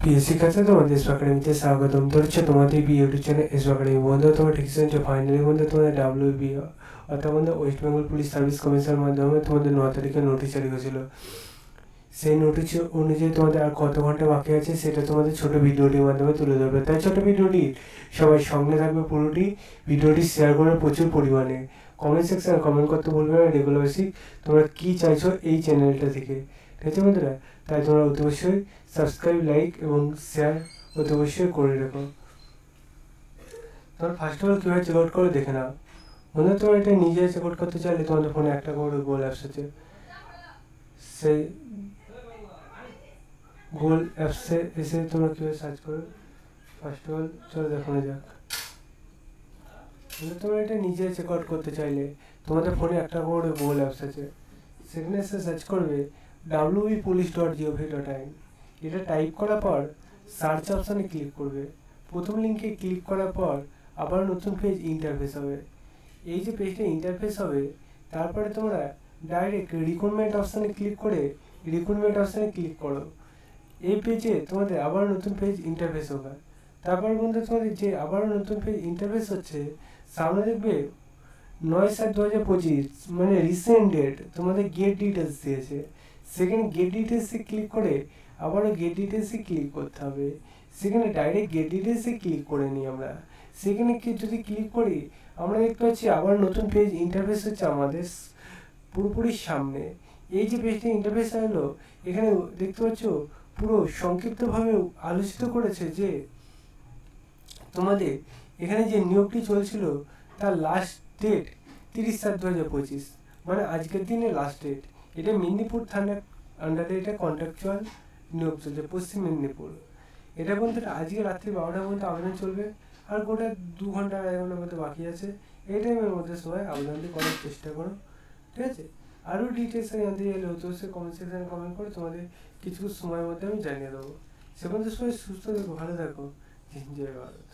প্রিয় শিক্ষার্থী, তোমাদের এসো একাডেমিতে স্বাগতম। ধরছে তোমাদের ইউটিউব চ্যানেল এসো একাডেমি। বন্ধু, তোমরা ঠিক শুনছো, ফাইনালি বন্ধু তোমাদের WBI অর্থাৎ বন্ধু ওয়েস্ট বেঙ্গল পুলিশ সার্ভিস কমিশনের মাধ্যমে তোমাদের 9 তারিখে নোটিশ জারি হয়েছিল। সেই নোটিশ অনুযায়ী তোমাদের আর কত ঘন্টা বাকি আছে সেটা তোমাদের ছোট ভিডিওটির মাধ্যমে তুলে ধরবে। তাই ছোট ভিডিওটি সবাই সঙ্গে থাকবে, পুরোটি ভিডিওটি শেয়ার করে প্রচুর পরিমাণে। কমেন্ট সেকশনে কমেন্ট করতে বলবে না রেগুলার বেসিক তোমরা কী চাইছো এই চ্যানেলটা থেকে, ঠিক আছে বন্ধুরা? তাই তোমরা অতি অবশ্যই সাবস্ক্রাইব, লাইক এবং শেয়ার অতি অবশ্যই করে রেখো। তোমরা ফার্স্ট অফ অল কীভাবে চেক আউট করে দেখে নাও। বন্ধু, তোমরা এটা নিজে চেক আউট করতে চাইলে তোমাদের ফোনে একটা করে গুগল অ্যাপস আছে। সেই গুগল অ্যাপসে এসে তোমরা কীভাবে সার্চ করো, ফার্স্ট অফ অল চলো দেখানো যাক। বন্ধু, তোমরা এটা নিজে চেক আউট করতে চাইলে তোমাদের ফোনে একটা করে গুগল অ্যাপস আছে, সেখানে এসে সার্চ করবে www.police.gov.in। এটা টাইপ করার পর সার্চ অপশানে ক্লিক করবে। প্রথম লিঙ্কে ক্লিক করার পর আবার নতুন পেজ ইন্টারফেস হবে। এই যে পেজটা ইন্টারফেস হবে, তারপরে তোমরা ডাইরেক্ট রিক্রুটমেন্ট অপশানে ক্লিক করে রিক্রুটমেন্ট অপশানে ক্লিক করো। এই পেজে তোমাদের আবার নতুন পেজ ইন্টারফেস হবে। তারপর বন্ধু তোমাদের যে আবার নতুন পেজ ইন্টারফেস হচ্ছে, সামনে দেখবে 9/7/2025 মানে রিসেন্ট ডেট তোমাদের গেট ডিটেলস দিয়েছে। সেখানে গেট ডিটেলসে ক্লিক করে আবারও গেট ডিটেলসে ক্লিক করতে হবে। সেখানে ডাইরেক্ট গেট ডিটেলসে ক্লিক করে নিই আমরা। সেখানে যদি ক্লিক করি আমরা দেখতে পাচ্ছি আবার নতুন পেজ ইন্টারফেস হচ্ছে আমাদের পুরোপুরি সামনে। এই যে পেজটা ইন্টারফেস হলো, এখানে দেখতে পাচ্ছ পুরো সংক্ষিপ্তভাবে আলোচিত করেছে যে তোমাদের এখানে যে নিয়োগটি চলছিল তার লাস্ট ডেট 30/7/2025, মানে আজকের দিনে লাস্ট ডেট। এটা মেদিনীপুর থানার আন্ডারে এটা কন্ট্রাকচুয়াল নিয়োগ চলছে, পশ্চিম মেদিনীপুর। এটা বলতে আজকে রাত্রি 12টা পর্যন্ত আবেদন চলবে, আর গোটা 2 ঘন্টা 2.5 ঘন্টার মধ্যে বাকি আছে। এই টাইমের মধ্যে সবাই আবেদনটি করার চেষ্টা করো, ঠিক আছে? আরও ডিটেলস জানতে চাইলে হতো সে কমেন্ট সেকশনে কমেন্ট করে তোমাদের কিছু সময়ের মধ্যে আমি জানিয়ে দেবো। সে পর্যন্ত সবাই সুস্থ থেকো, ভালো থাকো। জয় ভারত।